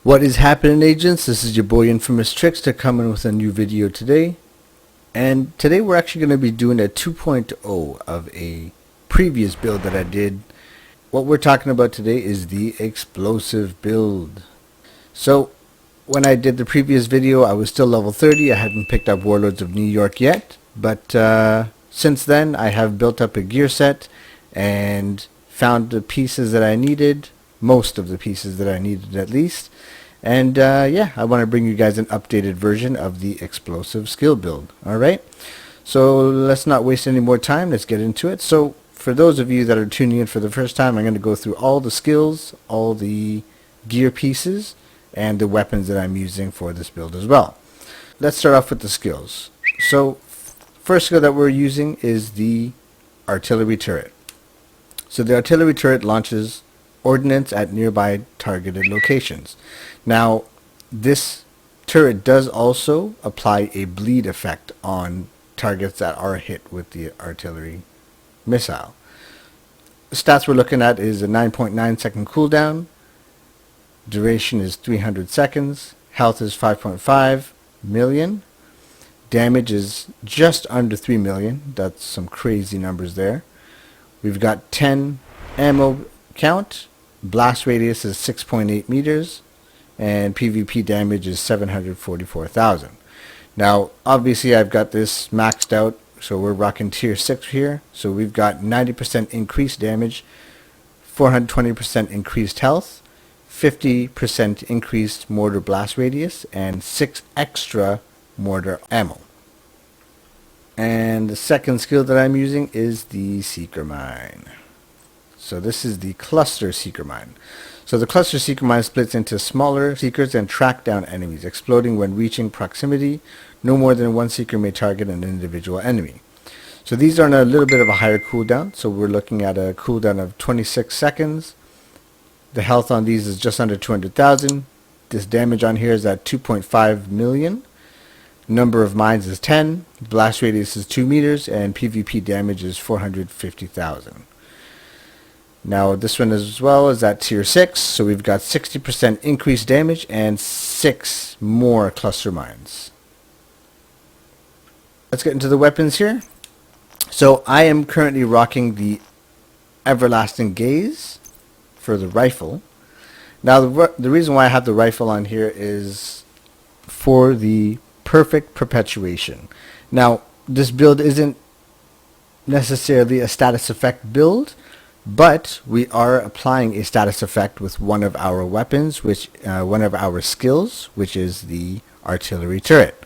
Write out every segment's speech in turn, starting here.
What is happening, agents? This is your boy Infamous Trickster coming with a new video today. And today we're actually going to be doing a 2.0 of a previous build that I did. What we're talking about today is the explosive build. So when I did the previous video, I was still level 30. I hadn't picked up Warlords of New York yet. But since then, I have built up a gear set and found the pieces that I needed. Most of the pieces that I needed at least. And yeah, I want to bring you guys an updated version of the explosive skill build. Alright, so let's not waste any more time. Let's get into it. So for those of you that are tuning in for the first time, I'm going to go through all the skills, all the gear pieces, and the weapons that I'm using for this build as well. Let's start off with the skills. So first skill that we're using is the artillery turret. So the artillery turret launches ordnance at nearby targeted locations. Now, this turret does also apply a bleed effect on targets that are hit with the artillery missile. The stats we're looking at is a 9.9 second cooldown, duration is 300 seconds, health is 5.5 million, damage is just under 3 million, that's some crazy numbers there. We've got 10 ammo count, blast radius is 6.8 meters, and PvP damage is 744,000. Now, obviously I've got this maxed out, so we're rocking tier 6 here. So we've got 90% increased damage, 420% increased health, 50% increased mortar blast radius, and 6 extra mortar ammo. And the second skill that I'm using is the Seeker Mine. So this is the cluster seeker mine. So the cluster seeker mine splits into smaller seekers and track down enemies, exploding when reaching proximity. No more than one seeker may target an individual enemy. So these are on a little bit of a higher cooldown. So we're looking at a cooldown of 26 seconds. The health on these is just under 200,000. This damage on here is at 2.5 million. Number of mines is 10. Blast radius is 2 meters. And PvP damage is 450,000. Now this one as well is at tier 6, so we've got 60% increased damage and 6 more cluster mines. Let's get into the weapons here. So I am currently rocking the Everlasting Gaze for the rifle. Now the reason why I have the rifle on here is for the perfect perpetuation. Now this build isn't necessarily a status effect build, but we are applying a status effect with one of our weapons, one of our skills, which is the artillery turret.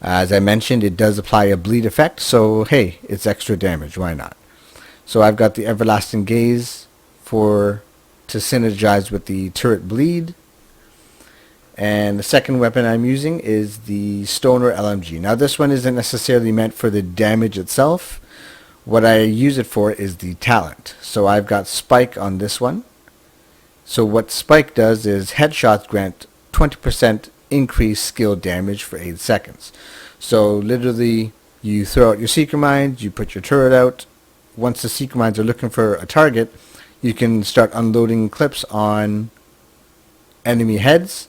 As I mentioned, it does apply a bleed effect, so hey, it's extra damage, why not? So I've got the Everlasting Gaze to synergize with the turret bleed. And the second weapon I'm using is the Stoner LMG. Now this one isn't necessarily meant for the damage itself. What I use it for is the talent. So I've got Spike on this one. So what Spike does is headshots grant 20% increased skill damage for 8 seconds. So literally you throw out your seeker mines, you put your turret out. Once the seeker mines are looking for a target, you can start unloading clips on enemy heads.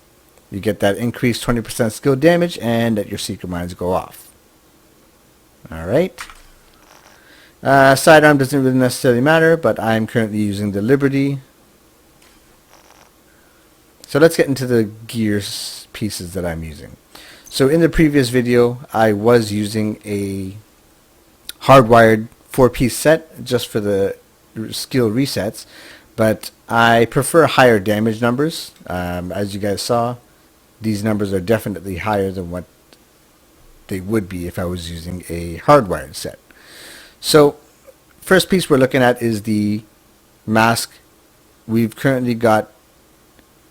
You get that increased 20% skill damage and that your seeker mines go off. Alright. Sidearm doesn't really necessarily matter, but I'm currently using the Liberty. So let's get into the gears pieces that I'm using. So in the previous video, I was using a hardwired 4-piece set just for the skill resets, but I prefer higher damage numbers. As you guys saw, these numbers are definitely higher than what they would be if I was using a hardwired set. So, first piece we're looking at is the mask. We've currently got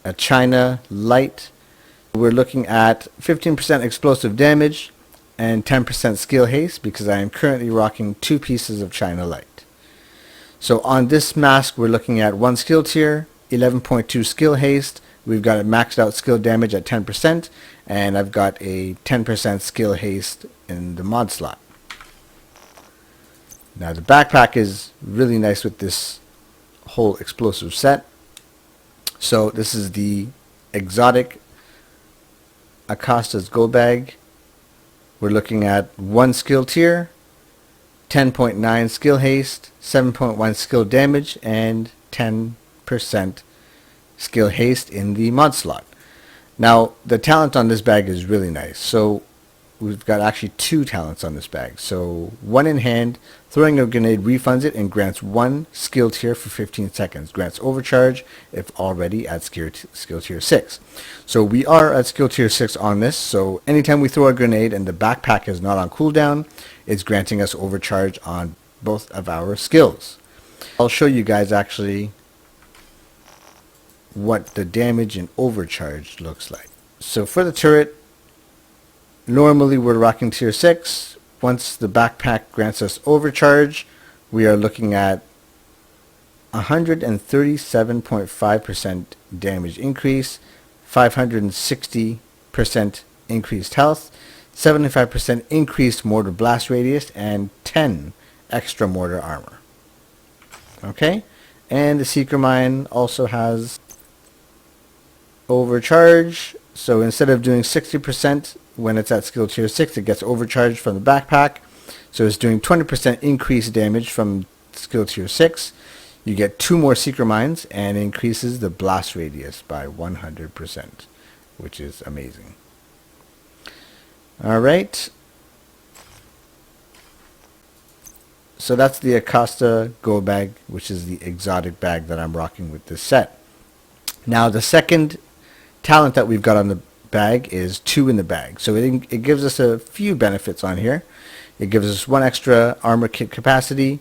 a China Light. We're looking at 15% explosive damage and 10% skill haste because I am currently rocking 2 pieces of China Light. So on this mask we're looking at 1 skill tier, 11.2 skill haste. We've got a maxed out skill damage at 10% and I've got a 10% skill haste in the mod slot. Now the backpack is really nice with this whole explosive set. So this is the exotic Acosta's Go Bag, we're looking at 1 skill tier, 10.9 skill haste, 7.1 skill damage, and 10% skill haste in the mod slot. Now, the talent on this bag is really nice. So we've got actually 2 talents on this bag. So 1 in hand, throwing a grenade refunds it and grants 1 skill tier for 15 seconds. Grants overcharge if already at skill tier 6. So we are at skill tier 6 on this. So anytime we throw a grenade and the backpack is not on cooldown, it's granting us overcharge on both of our skills. I'll show you guys actually what the damage and overcharge looks like. So for the turret, normally we're rocking tier 6. Once the backpack grants us overcharge, we are looking at 137.5% damage increase, 560% increased health, 75% increased mortar blast radius, and 10 extra mortar armor. Okay, and the Seeker Mine also has overcharge. So instead of doing 60% when it's at skill tier 6, it gets overcharged from the backpack. So it's doing 20% increased damage from skill tier 6. You get 2 more Seeker Mines and increases the blast radius by 100%, which is amazing. Alright. So that's the Acosta Go Bag, which is the exotic bag that I'm rocking with this set. Now the second talent that we've got on the bag is 2 in the bag. So it gives us a few benefits on here. It gives us 1 extra armor kit capacity,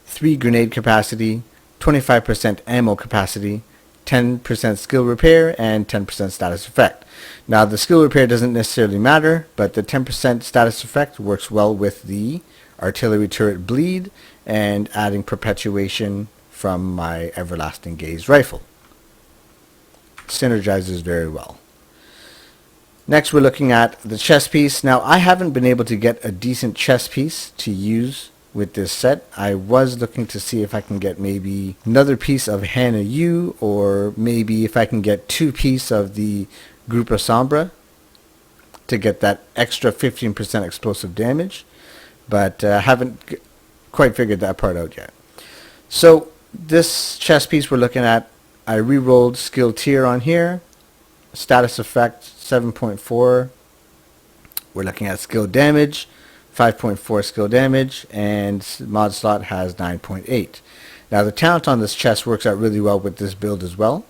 3 grenade capacity, 25% ammo capacity, 10% skill repair, and 10% status effect. Now the skill repair doesn't necessarily matter, but the 10% status effect works well with the artillery turret bleed and adding perpetuation from my everlasting gaze rifle. Synergizes very well. Next we're looking at the chest piece. Now I haven't been able to get a decent chest piece to use with this set. I was looking to see if I can get maybe another piece of Hannah U, or maybe if I can get 2 pieces of the Grupa Sombra to get that extra 15% explosive damage, but haven't quite figured that part out yet. So this chest piece we're looking at, I re-rolled skill tier on here, status effect 7.4. We're looking at skill damage, 5.4 skill damage, and mod slot has 9.8. Now the talent on this chest works out really well with this build as well.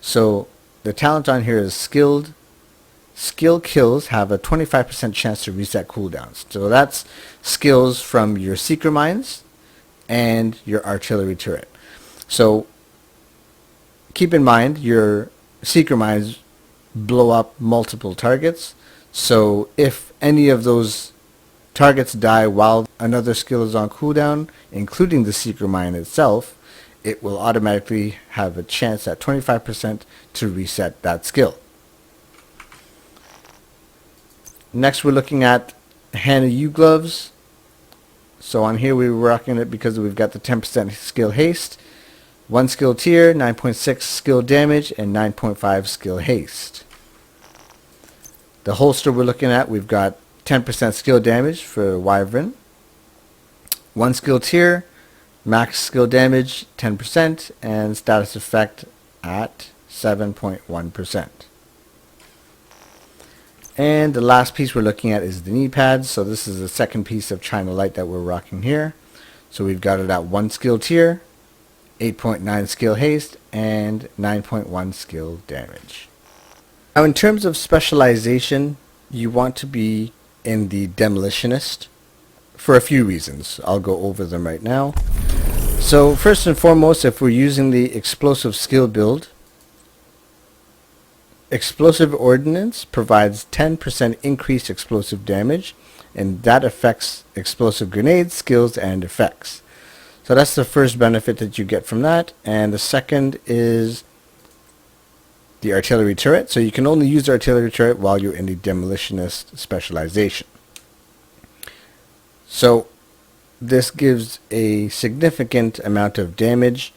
So the talent on here is skilled. Skill kills have a 25% chance to reset cooldowns. So that's skills from your Seeker Mines and your artillery turret. So keep in mind your Seeker Mines blow up multiple targets. So if any of those targets die while another skill is on cooldown, including the Seeker Mine itself, it will automatically have a chance at 25% to reset that skill. Next we're looking at Hannah U gloves. So on here we're rocking it because we've got the 10% skill haste, 1 skill tier, 9.6 skill damage, and 9.5 skill haste. The holster we're looking at, we've got 10% skill damage for Wyvern, 1 skill tier, max skill damage 10%, and status effect at 7.1%. And the last piece we're looking at is the Kneepads. So this is the second piece of China Light that we're rocking here. So we've got it at 1 skill tier, 8.9 skill haste, and 9.1 skill damage. Now in terms of specialization, you want to be in the Demolitionist for a few reasons. I'll go over them right now. So first and foremost, if we're using the explosive skill build, Explosive Ordnance provides 10% increased explosive damage, and that affects explosive grenades, skills, and effects. So that's the first benefit that you get from that. And the second is the artillery turret. So you can only use the artillery turret while you're in the Demolitionist specialization. So this gives a significant amount of damage.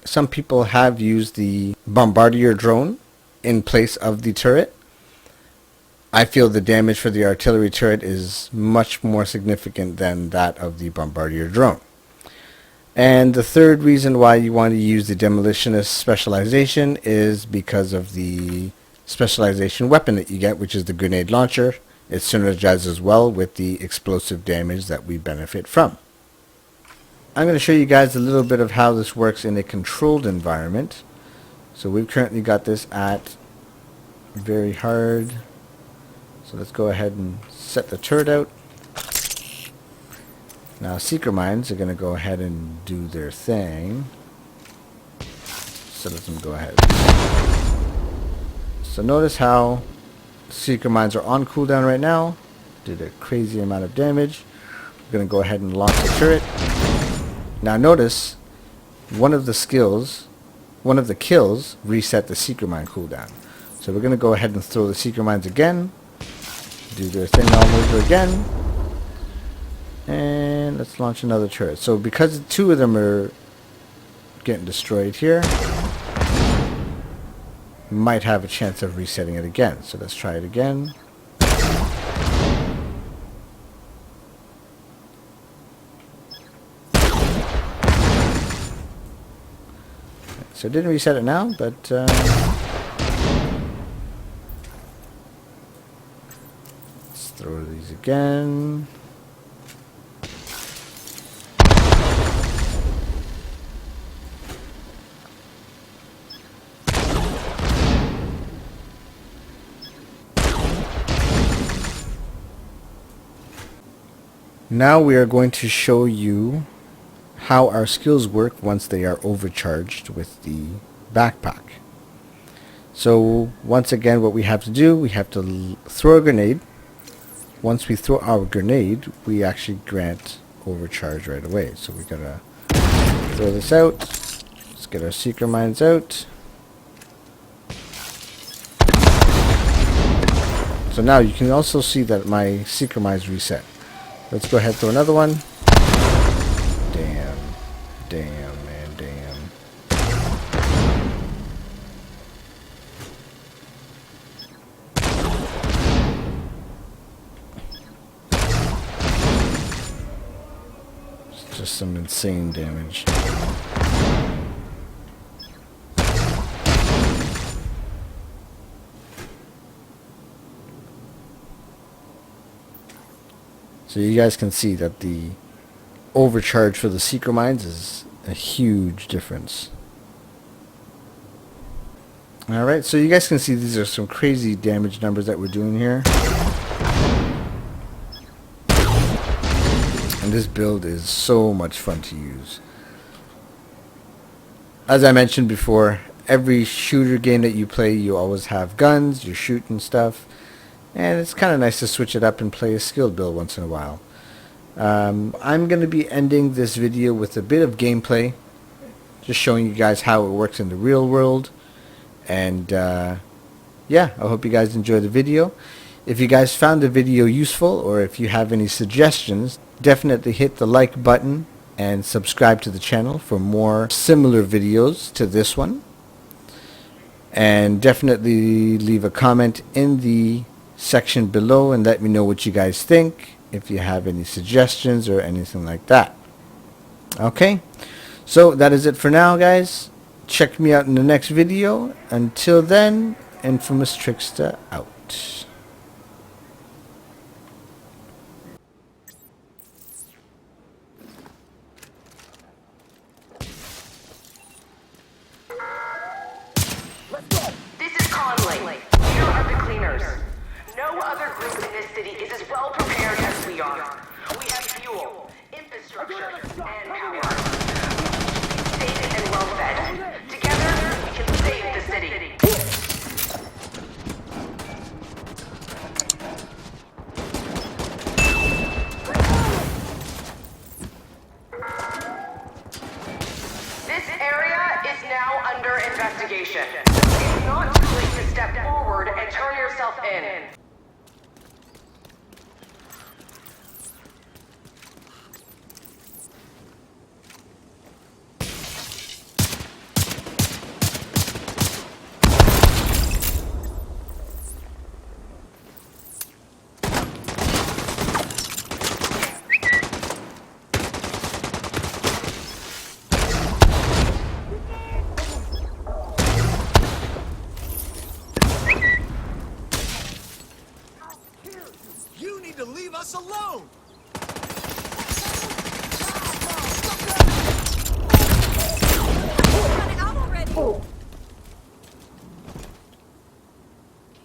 Some people have used the Bombardier drone in place of the turret, I feel the damage for the artillery turret is much more significant than that of the bombardier drone. And the third reason why you want to use the demolitionist specialization is because of the specialization weapon that you get, which is the grenade launcher. It synergizes well with the explosive damage that we benefit from. I'm going to show you guys a little bit of how this works in a controlled environment. So we've currently got this at very hard. So let's go ahead and set the turret out. Now seeker mines are going to go ahead and do their thing. So let them go ahead. So notice how seeker mines are on cooldown right now. Did a crazy amount of damage. We're going to go ahead and launch the turret. Now notice one of the kills reset the seeker mine cooldown. So we're going to go ahead and throw the seeker mines again. Do their thing all over again. And let's launch another turret. So because two of them are getting destroyed here, might have a chance of resetting it again. So let's try it again. So it didn't reset it now, but let's throw these again. Now we are going to show you how our skills work once they are overcharged with the backpack. So once again, what we have to do, we have to throw a grenade. Once we throw our grenade, we actually grant overcharge right away. So we gotta throw this out. Let's get our seeker mines out. So now you can also see that my seeker mines reset. Let's go ahead and throw another one. Damn, man, damn. It's just some insane damage. So you guys can see that the overcharge for the seeker mines is a huge difference. Alright, so you guys can see these are some crazy damage numbers that we're doing here. And this build is so much fun to use. As I mentioned before, every shooter game that you play, you always have guns, you're shooting stuff. And it's kind of nice to switch it up and play a skilled build once in a while. I'm going to be ending this video with a bit of gameplay, just showing you guys how it works in the real world. And yeah, I hope you guys enjoy the video. If you guys found the video useful, or if you have any suggestions, definitely hit the like button and subscribe to the channel for more similar videos to this one. And definitely leave a comment in the section below and let me know what you guys think, if you have any suggestions or anything like that. Okay, so that is it for now, guys. Check me out in the next video. Until then, Infamous Trickster out. No other group in this city is as well prepared as we are. We have fuel, infrastructure, and power. We keep safe and well fed. Together, we can save the city. This area is now under investigation. It's not too late to step forward and turn yourself in. need to leave us alone! Run out already!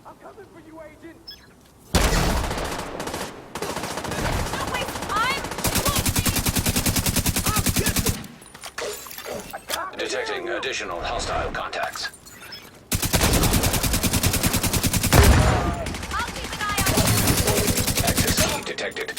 I'm coming for you, Agent! Don't waste time! Detecting additional hostile contacts. I'll keep an eye on Access key detected.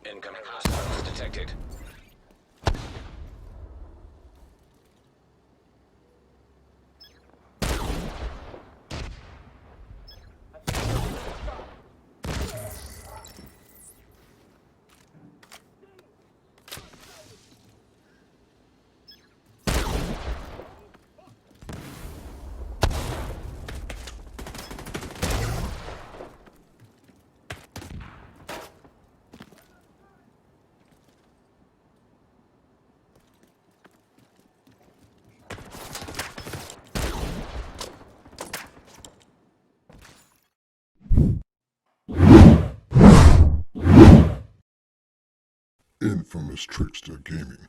Incoming hostiles detected. Infamous Trickster Gaming.